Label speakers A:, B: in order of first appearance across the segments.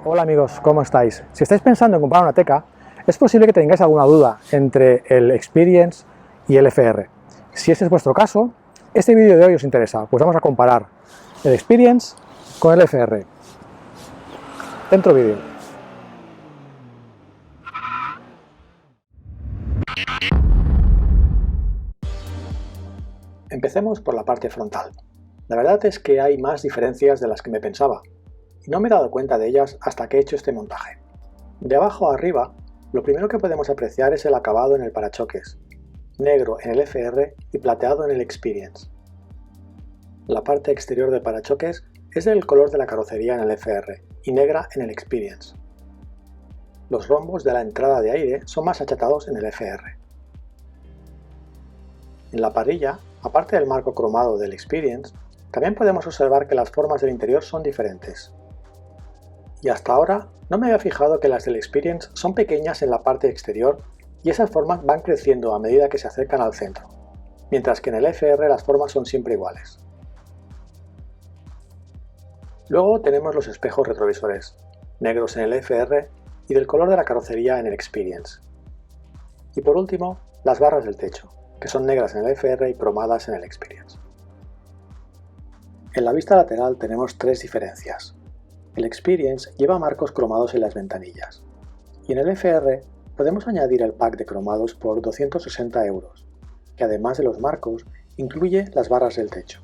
A: Hola amigos, ¿cómo estáis? Si estáis pensando en comprar una Teca, es posible que tengáis alguna duda entre el Experience y el FR. Si ese es vuestro caso, este vídeo de hoy os interesa, pues vamos a comparar el Experience con el FR. Dentro vídeo. Empecemos por la parte frontal. La verdad es que hay más diferencias de las que me pensaba, y no me he dado cuenta de ellas hasta que he hecho este montaje. De abajo a arriba, lo primero que podemos apreciar es el acabado en el parachoques, negro en el FR y plateado en el Experience. La parte exterior del parachoques es del color de la carrocería en el FR y negra en el Experience. Los rombos de la entrada de aire son más achatados en el FR. En la parrilla, aparte del marco cromado del Experience, también podemos observar que las formas del interior son diferentes. Y hasta ahora no me había fijado que las del Experience son pequeñas en la parte exterior y esas formas van creciendo a medida que se acercan al centro, mientras que en el FR las formas son siempre iguales. Luego tenemos los espejos retrovisores, negros en el FR y del color de la carrocería en el Experience. Y por último, las barras del techo, que son negras en el FR y cromadas en el Experience. En la vista lateral tenemos tres diferencias. El Experience lleva marcos cromados en las ventanillas, y en el FR podemos añadir el pack de cromados por 260 €, que además de los marcos incluye las barras del techo.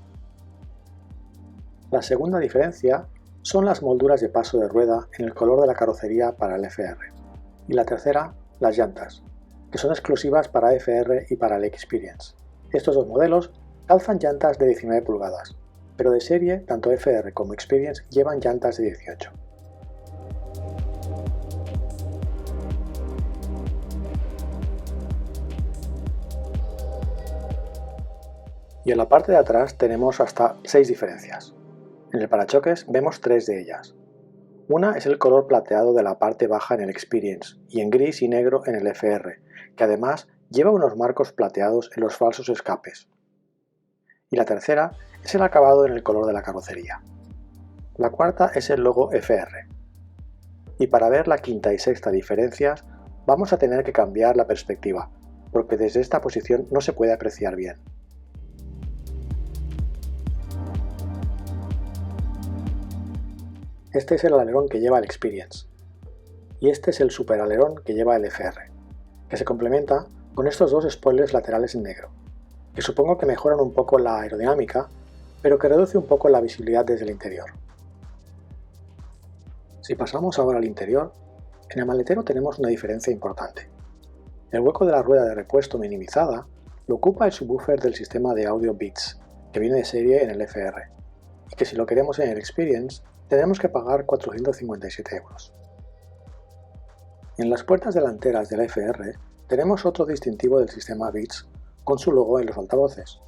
A: La segunda diferencia son las molduras de paso de rueda en el color de la carrocería para el FR. Y la tercera, las llantas, que son exclusivas para FR y para el Experience. Estos dos modelos calzan llantas de 19 pulgadas, pero de serie tanto FR como Experience llevan llantas de 18. Y en la parte de atrás tenemos hasta 6 diferencias. En el parachoques vemos 3 de ellas. Una es el color plateado de la parte baja en el Experience y en gris y negro en el FR, que además lleva unos marcos plateados en los falsos escapes. Y la tercera es el acabado en el color de la carrocería. La cuarta es el logo FR. Y para ver la quinta y sexta diferencias vamos a tener que cambiar la perspectiva, porque desde esta posición no se puede apreciar bien. Este es el alerón que lleva el Experience, y este es el superalerón que lleva el FR, que se complementa con estos dos spoilers laterales en negro, que supongo que mejoran un poco la aerodinámica, pero que reduce un poco la visibilidad desde el interior. Si pasamos ahora al interior, en el maletero tenemos una diferencia importante. El hueco de la rueda de repuesto minimizada lo ocupa el subwoofer del sistema de audio Beats, que viene de serie en el FR, y que si lo queremos en el Experience, tendremos que pagar 457 €. En las puertas delanteras del FR tenemos otro distintivo del sistema Beats con su logo en los altavoces.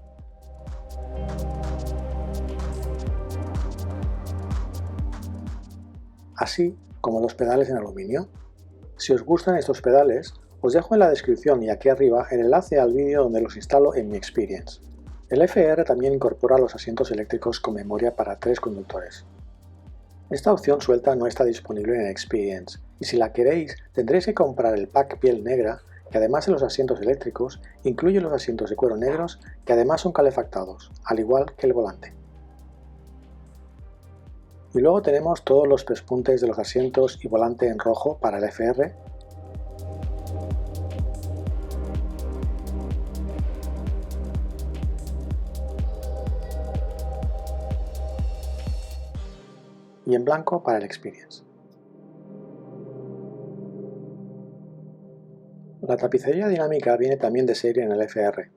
A: Así como los pedales en aluminio. Si os gustan estos pedales, os dejo en la descripción y aquí arriba el enlace al vídeo donde los instalo en mi Experience. El FR también incorpora los asientos eléctricos con memoria para 3 conductores. Esta opción suelta no está disponible en Experience, y si la queréis tendréis que comprar el pack piel negra, que además de los asientos eléctricos, incluye los asientos de cuero negros, que además son calefactados, al igual que el volante. Y luego tenemos todos los pespuntes de los asientos y volante en rojo para el FR, y en blanco para el Experience. La tapicería dinámica viene también de serie en el FR.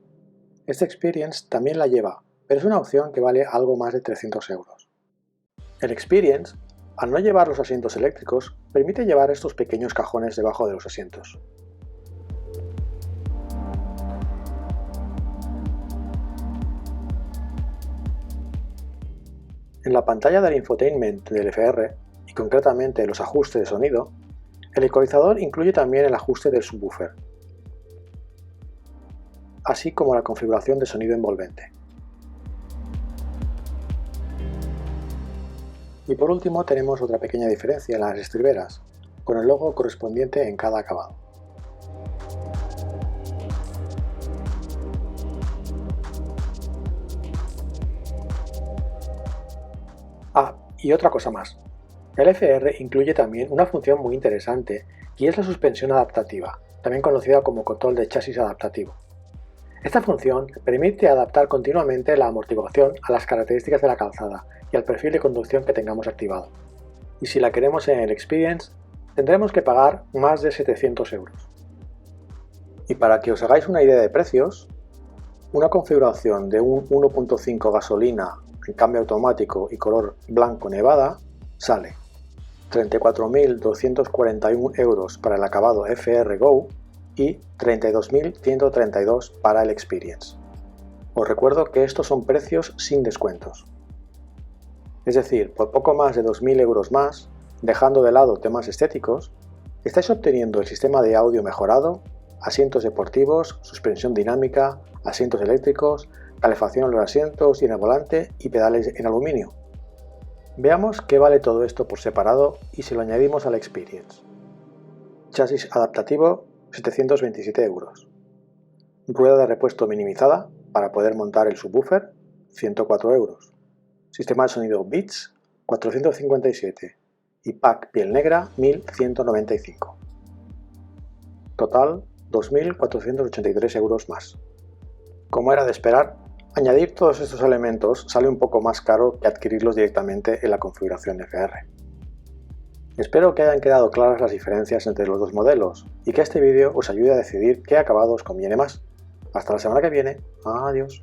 A: Este Experience también la lleva, pero es una opción que vale algo más de 300 €. El Experience, al no llevar los asientos eléctricos, permite llevar estos pequeños cajones debajo de los asientos. En la pantalla del infotainment del FR, y concretamente los ajustes de sonido, el ecualizador incluye también el ajuste del subwoofer, así como la configuración de sonido envolvente. Y por último tenemos otra pequeña diferencia en las estriberas, con el logo correspondiente en cada acabado. Ah, y otra cosa más. El FR incluye también una función muy interesante y es la suspensión adaptativa, también conocida como control de chasis adaptativo. Esta función permite adaptar continuamente la amortiguación a las características de la calzada y al perfil de conducción que tengamos activado. Y si la queremos en el Experience, tendremos que pagar más de 700 euros. Y para que os hagáis una idea de precios, una configuración de un 1.5 gasolina en cambio automático y color blanco nevada sale 34.241 euros para el acabado FR Go y 32.132 para el Experience. Os recuerdo que estos son precios sin descuentos. Es decir, por poco más de 2.000 euros más, dejando de lado temas estéticos, estáis obteniendo el sistema de audio mejorado, asientos deportivos, suspensión dinámica, asientos eléctricos, calefacción en los asientos y en el volante y pedales en aluminio. Veamos qué vale todo esto por separado y si lo añadimos al Experience. Chasis adaptativo, 727 euros. Rueda de repuesto minimizada para poder montar el subwoofer, 104 euros. Sistema de sonido Beats, 457. Y pack piel negra, 1195. Total, 2.483 euros más. Como era de esperar, añadir todos estos elementos sale un poco más caro que adquirirlos directamente en la configuración FR. Espero que hayan quedado claras las diferencias entre los dos modelos y que este vídeo os ayude a decidir qué acabado os conviene más. Hasta la semana que viene. Adiós.